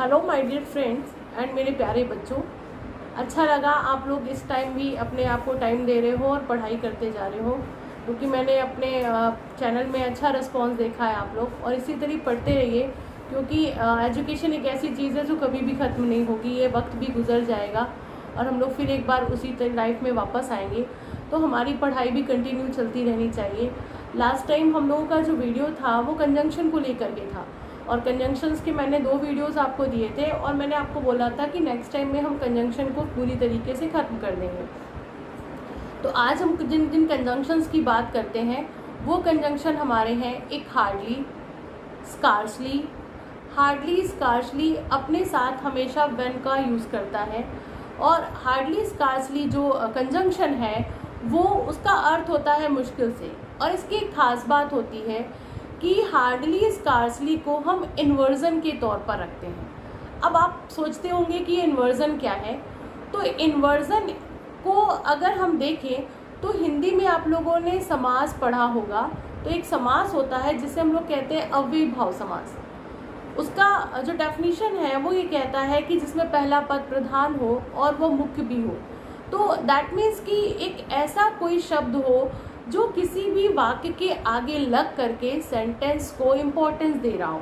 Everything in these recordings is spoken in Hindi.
Hello my dear friends and मेरे प्यारे बच्चों। अच्छा लगा आप लोग इस टाइम भी अपने आप को टाइम दे रहे हो और पढ़ाई करते जा रहे हो, क्योंकि मैंने अपने चैनल में अच्छा रिस्पांस देखा है आप लोग। और इसी तरह पढ़ते रहिए, क्योंकि एजुकेशन एक ऐसी चीज़ है जो कभी भी ख़त्म नहीं होगी। ये वक्त भी गुजर जाएगा और हम लोग फिर एक बार उसी तरह लाइफ में वापस आएंगे, तो हमारी पढ़ाई भी कंटिन्यू चलती रहनी चाहिए। लास्ट टाइम हम लोगों का जो वीडियो था वो कंजंक्शन को लेकर के था, और कंजंक्शंस के मैंने 2 वीडियोस आपको दिए थे, और मैंने आपको बोला था कि नेक्स्ट टाइम में हम कंजंक्शन को पूरी तरीके से ख़त्म कर देंगे। तो आज हम जिन जिन कंजंक्शंस की बात करते हैं वो कंजंक्शन हमारे हैं एक हार्डली, स्कार्सली। हार्डली स्कार्सली अपने साथ हमेशा व्हेन का यूज़ करता है, और हार्डली स्कार्सली जो कंजंक्शन है वो उसका अर्थ होता है मुश्किल से। और इसकी एक खास बात होती है कि हार्डली स्कार्सली को हम इन्वर्जन के तौर पर रखते हैं। अब आप सोचते होंगे कि इन्वर्जन क्या है। तो इन्वर्जन को अगर हम देखें तो हिंदी में आप लोगों ने समास पढ़ा होगा। तो एक समास होता है जिसे हम लोग कहते हैं अव्ययीभाव समास। उसका जो डेफिनेशन है वो ये कहता है कि जिसमें पहला पद प्रधान हो और वो मुख्य भी हो। तो दैट मीन्स कि एक ऐसा कोई शब्द हो जो किसी भी वाक्य के आगे लग करके सेंटेंस को इम्पोर्टेंस दे रहा हो,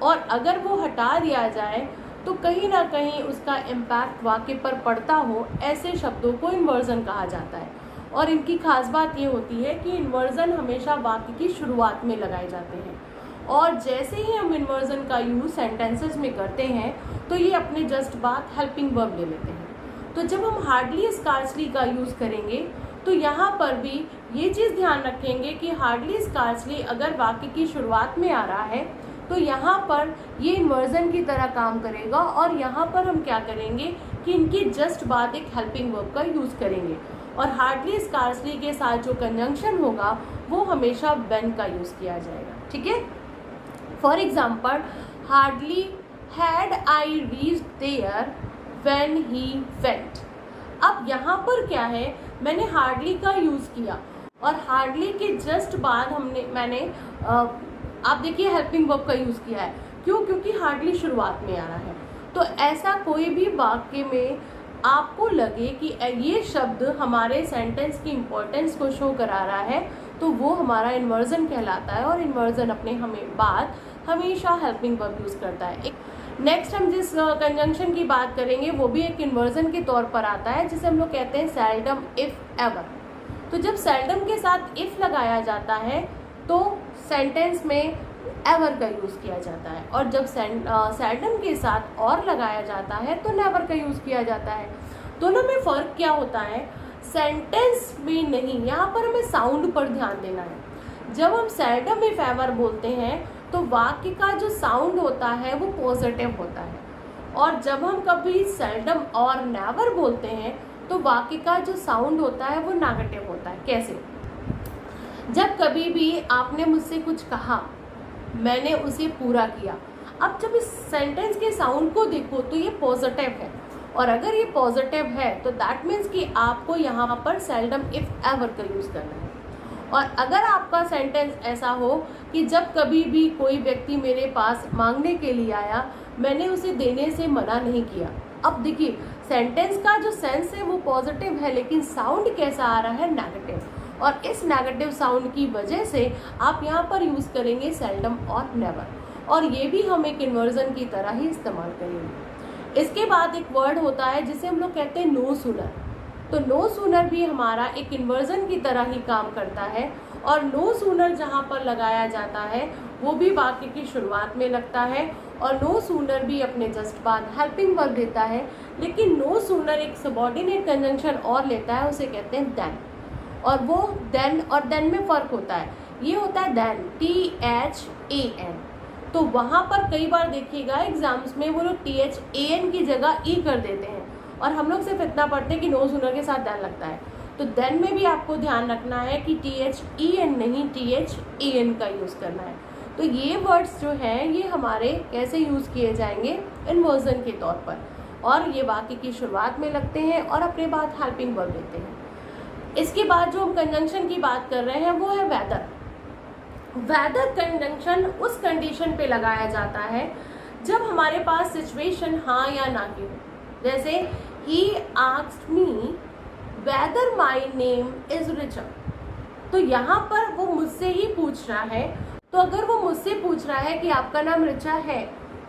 और अगर वो हटा दिया जाए तो कहीं ना कहीं उसका इम्पैक्ट वाक्य पर पड़ता हो, ऐसे शब्दों को इन्वर्जन कहा जाता है। और इनकी खास बात ये होती है कि इन्वर्जन हमेशा वाक्य की शुरुआत में लगाए जाते हैं, और जैसे ही हम इन्वर्जन का यूज़ सेंटेंसेस में करते हैं तो ये अपने जस्ट बाद हेल्पिंग वर्ब ले लेते हैं। तो जब हम हार्डली स्कार्सली का यूज़ करेंगे तो यहाँ पर भी ये चीज़ ध्यान रखेंगे कि हार्डली स्कार्सली अगर वाक्य की शुरुआत में आ रहा है तो यहाँ पर ये इन्वर्जन की तरह काम करेगा, और यहाँ पर हम क्या करेंगे कि इनकी जस्ट बाद एक हेल्पिंग वर्ब का यूज़ करेंगे। और हार्डली स्कार्सली के साथ जो कंजंक्शन होगा वो हमेशा व्हेन का यूज़ किया जाएगा। ठीक है। For example, hardly had I reached there when he went. अब यहाँ पर क्या है, मैंने हार्डली का यूज़ किया, और हार्डली के जस्ट बाद मैंने आप देखिए हेल्पिंग वर्ब का यूज़ किया है। क्यों? क्योंकि हार्डली शुरुआत में आ रहा है। तो ऐसा कोई भी वाक्य में आपको लगे कि ये शब्द हमारे सेंटेंस की इम्पोर्टेंस को शो करा रहा है तो वो हमारा इन्वर्जन कहलाता है, और इन्वर्जन अपने हमें बाद हमेशा हेल्पिंग वर्ब यूज़ करता है। नेक्स्ट हम जिस कंजंक्शन की बात करेंगे वो भी एक इन्वर्जन के तौर पर आता है, जिसे हम लोग कहते हैं सेल्डम, इफ, एवर। तो जब सेल्डम के साथ इफ लगाया जाता है तो सेंटेंस में एवर का यूज़ किया जाता है, और जब सेल्डम के साथ और लगाया जाता है तो नेवर का यूज़ किया जाता है। दोनों में फ़र्क क्या होता है? सेंटेंस में नहीं, यहाँ पर हमें साउंड पर ध्यान देना है। जब हम सेल्डम इफ एवर बोलते हैं तो वाक्य का जो साउंड होता है वो पॉजिटिव होता है, और जब हम कभी सेल्डम और नेवर बोलते हैं तो वाक्य का जो साउंड होता है वो नेगेटिव होता है। कैसे? जब कभी भी आपने मुझसे कुछ कहा, मैंने उसे पूरा किया। अब जब इस सेंटेंस के साउंड को देखो तो ये पॉजिटिव है, और अगर ये पॉजिटिव है तो दैट मीन्स कि आपको यहाँ पर सेल्डम इफ एवर का यूज़ करना है। और अगर आपका सेंटेंस ऐसा हो कि जब कभी भी कोई व्यक्ति मेरे पास मांगने के लिए आया, मैंने उसे देने से मना नहीं किया। अब देखिए सेंटेंस का जो सेंस है वो पॉजिटिव है, लेकिन साउंड कैसा आ रहा है? नेगेटिव। और इस नेगेटिव साउंड की वजह से आप यहाँ पर यूज़ करेंगे सेल्डम और नेवर, और ये भी हम एक इन्वर्जन की तरह ही इस्तेमाल करेंगे। इसके बाद एक वर्ड होता है जिसे हम लोग कहते हैं नो सूनर। तो नो सूनर भी हमारा एक इन्वर्जन की तरह ही काम करता है, और नो सूनर जहाँ पर लगाया जाता है वो भी वाक्य की शुरुआत में लगता है, और नो सूनर भी अपने जस्ट बाद हेल्पिंग वर्ब देता है। लेकिन नो सूनर एक सबऑर्डिनेट कंजंक्शन और लेता है, उसे कहते हैं देन। और वो देन और देन में फ़र्क होता है। ये होता है देन, THAN। तो वहाँ पर कई बार देखिएगा एग्जाम्स में वो लोग THAN की जगह ई कर देते हैं, और हम लोग सिर्फ इतना पढ़ते हैं कि नो सूनर के साथ देन लगता है। तो देन में भी आपको ध्यान रखना है कि THEN नहीं THAN का यूज़ करना है। तो ये वर्ड्स जो हैं ये हमारे कैसे यूज़ किए जाएंगे? इन्वर्जन के तौर पर, और ये वाक्य की शुरुआत में लगते हैं और अपने बाद हेल्पिंग वर्ब देते हैं। इसके बाद जो हम कंजंक्शन की बात कर रहे हैं वो है वेदर। वेदर कंजंक्शन उस कंडीशन पे लगाया जाता है जब हमारे पास सिचुएशन हाँ या ना की हो, जैसे he asked me whether my name is Richa, तो यहाँ पर वो मुझसे ही पूछ रहा है। तो अगर वो मुझसे पूछ रहा है कि आपका नाम रिचा है,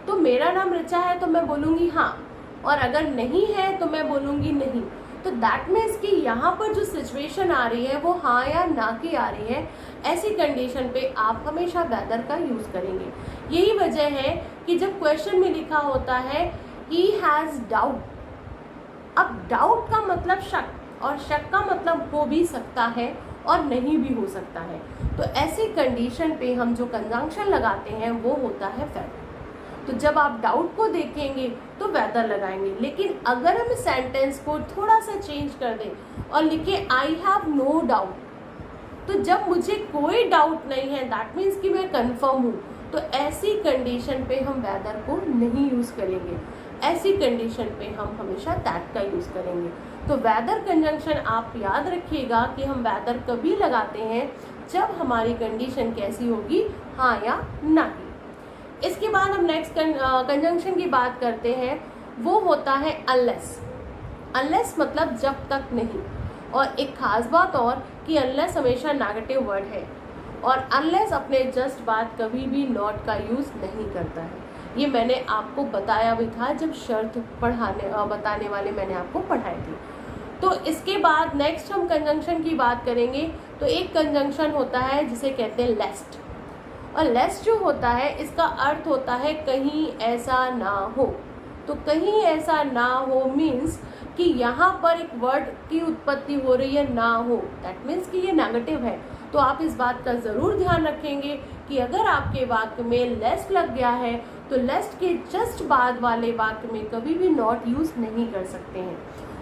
तो मेरा नाम रिचा है तो मैं बोलूँगी हाँ, और अगर नहीं है तो मैं बोलूँगी नहीं। तो दैट मीन्स कि यहाँ पर जो सिचुएशन आ रही है वो हाँ या ना की आ रही है। ऐसी कंडीशन पे आप हमेशा वेदर का यूज़ करेंगे। यही वजह है कि जब क्वेश्चन में लिखा होता है ही हैज़ डाउट, अब डाउट का मतलब शक, और शक का मतलब हो भी सकता है और नहीं भी हो सकता है। तो ऐसी कंडीशन पे हम जो कंजंक्शन लगाते हैं वो होता है फैक्ट। तो जब आप डाउट को देखेंगे तो वेदर लगाएंगे। लेकिन अगर हम सेंटेंस को थोड़ा सा चेंज कर दें और लिखे आई हैव नो डाउट, तो जब मुझे कोई डाउट नहीं है दैट मीन्स कि मैं कंफर्म हूँ, तो ऐसी कंडीशन पे हम वेदर को नहीं यूज़ करेंगे। ऐसी कंडीशन पे हम हमेशा दैट का यूज़ करेंगे। तो वेदर कंजंक्शन आप याद रखिएगा कि हम वेदर कभी लगाते हैं जब हमारी कंडीशन कैसी होगी, हाँ या ना की। इसके बाद हम नेक्स्ट कंजंक्शन की बात करते हैं, वो होता है अनलेस। अनलेस मतलब जब तक नहीं। और एक खास बात और कि अनलेस हमेशा नेगेटिव वर्ड है, और अनलेस अपने जस्ट बाद कभी भी नॉट का यूज़ नहीं करता है। ये मैंने आपको बताया भी था जब शर्त बताने वाले मैंने आपको पढ़ाई थी। तो इसके बाद नेक्स्ट हम कंजंक्शन की बात करेंगे। तो एक कंजंक्शन होता है जिसे कहते हैं लेस्ट, और लेस्ट जो होता है इसका अर्थ होता है कहीं ऐसा ना हो। तो कहीं ऐसा ना हो मीन्स कि यहाँ पर एक वर्ड की उत्पत्ति हो रही है ना हो, दैट मीन्स कि ये नेगेटिव है। तो आप इस बात का ज़रूर ध्यान रखेंगे कि अगर आपके वाक्य में लेस्ट लग गया है तो लेस्ट के जस्ट बाद वाले वाक्य में कभी भी नॉट यूज़ नहीं कर सकते हैं।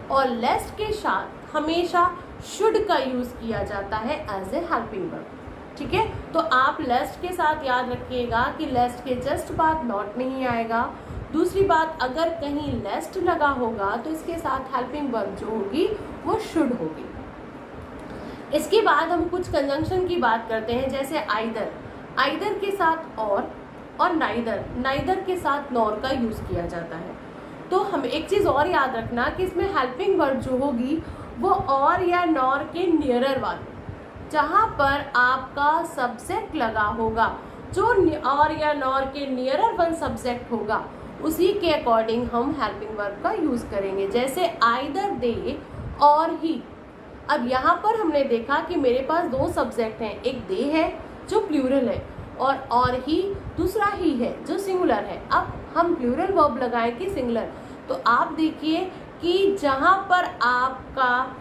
और लेस्ट के साथ हमेशा शुड का यूज़ किया जाता है एज ए हेल्पिंग वर्ब। ठीक है, तो आप लेस्ट के साथ याद रखिएगा कि लेस्ट के जस्ट बाद नॉट नहीं आएगा। दूसरी बात, अगर कहीं लेस्ट लगा होगा तो इसके साथ हेल्पिंग वर्ब जो होगी वो शुड होगी। इसके बाद हम कुछ कंजंक्शन की बात करते हैं, जैसे आइदर, आइदर के साथ और नाइदर, नाइदर के साथ नॉर का यूज़ किया जाता है। तो हम एक चीज़ और याद रखना कि इसमें हेल्पिंग वर्ब जो होगी वो और या नॉर के नियरर वाली, जहाँ पर आपका सब्जेक्ट लगा होगा, जो और या नॉर के नियरर वन सब्जेक्ट होगा उसी के अकॉर्डिंग हम हेल्पिंग वर्ब का यूज़ करेंगे। जैसे आइदर दे और ही। अब यहाँ पर हमने देखा कि मेरे पास दो सब्जेक्ट हैं, एक दे है जो प्लूरल है और ही दूसरा ही है जो सिंगुलर है। अब हम प्लूरल वर्ब लगाएं कि सिंगुलर, तो आप देखिए कि जहाँ पर आपका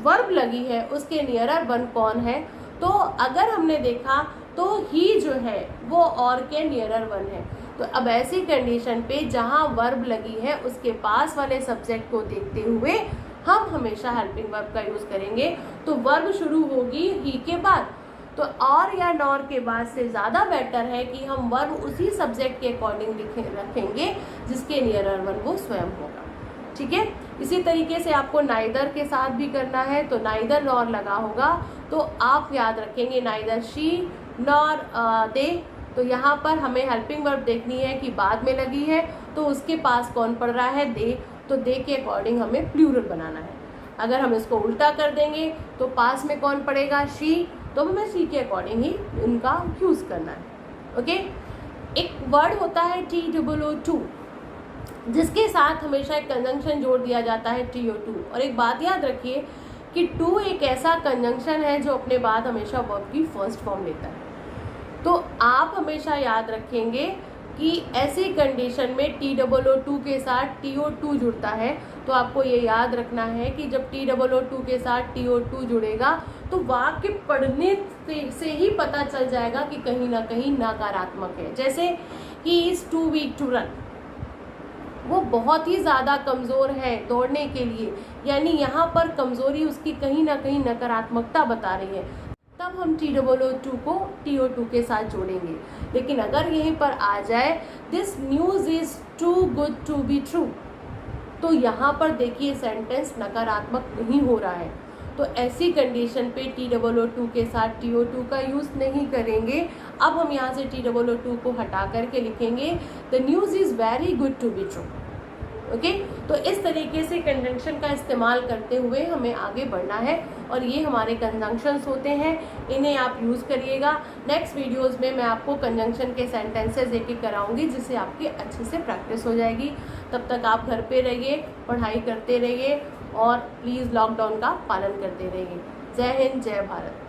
वर्ब लगी है उसके नियरर वन कौन है। तो अगर हमने देखा तो ही जो है वो और के नियरर वन है। तो अब ऐसी कंडीशन पे जहाँ वर्ब लगी है उसके पास वाले सब्जेक्ट को देखते हुए हम हमेशा हेल्पिंग वर्ब का यूज़ करेंगे। तो वर्ब शुरू होगी ही के बाद, तो और या नॉर के बाद से ज़्यादा बेटर है कि हम वर्ब उसी सब्जेक्ट के अकॉर्डिंग रखेंगे जिसके नियरर वन वो स्वयं होगा। ठीक है, इसी तरीके से आपको नाइदर के साथ भी करना है। तो नाइदर नॉर लगा होगा तो आप याद रखेंगे नाइदर शी नॉर दे। तो यहाँ पर हमें हेल्पिंग वर्ब देखनी है कि बाद में लगी है तो उसके पास कौन पड़ रहा है, दे। तो दे के अकॉर्डिंग हमें प्लूरल बनाना है। अगर हम इसको उल्टा कर देंगे तो पास में कौन पड़ेगा, शी, तो हमें शी के अकॉर्डिंग ही उनका यूज़ करना है। ओके, एक वर्ड होता है TOO, जिसके साथ हमेशा एक कंजंक्शन जोड़ दिया जाता है TO2। और एक बात याद रखिए कि टू एक ऐसा कंजंक्शन है जो अपने बाद हमेशा वर्ब की फर्स्ट फॉर्म लेता है। तो आप हमेशा याद रखेंगे कि ऐसी कंडीशन में TOO के साथ TO2 जुड़ता है। तो आपको ये याद रखना है कि जब TOO के साथ TO2 जुड़ेगा तो वाक्य पढ़ने से ही पता चल जाएगा कि कहीं ना कहीं नकारात्मक है। जैसे ही is too weak to run, वो बहुत ही ज़्यादा कमज़ोर है दौड़ने के लिए, यानी यहाँ पर कमज़ोरी उसकी कहीं ना कहीं नकारात्मकता बता रही है। तब हम TOO को TO2 के साथ जोड़ेंगे। लेकिन अगर यहीं पर आ जाए this news is too good to be true, तो यहाँ पर देखिए सेंटेंस नकारात्मक नहीं हो रहा है। तो ऐसी कंडीशन पे TOO2 के साथ TO2 का यूज़ नहीं करेंगे। अब हम यहाँ से TOO2 को हटा करके लिखेंगे the news is very good to be true. Okay, तो इस तरीके से कंजंक्शन का इस्तेमाल करते हुए हमें आगे बढ़ना है और ये हमारे कंजंक्शंस होते हैं, इन्हें आप यूज़ करिएगा। नेक्स्ट वीडियोस में मैं आपको कंजंक्शन के सेंटेंसेस एक एक कराऊंगी जिससे आपकी अच्छे से प्रैक्टिस हो जाएगी। तब तक आप घर पे रहिए, पढ़ाई करते रहिए और प्लीज़ लॉकडाउन का पालन करते रहिए। जय हिंद, जय भारत।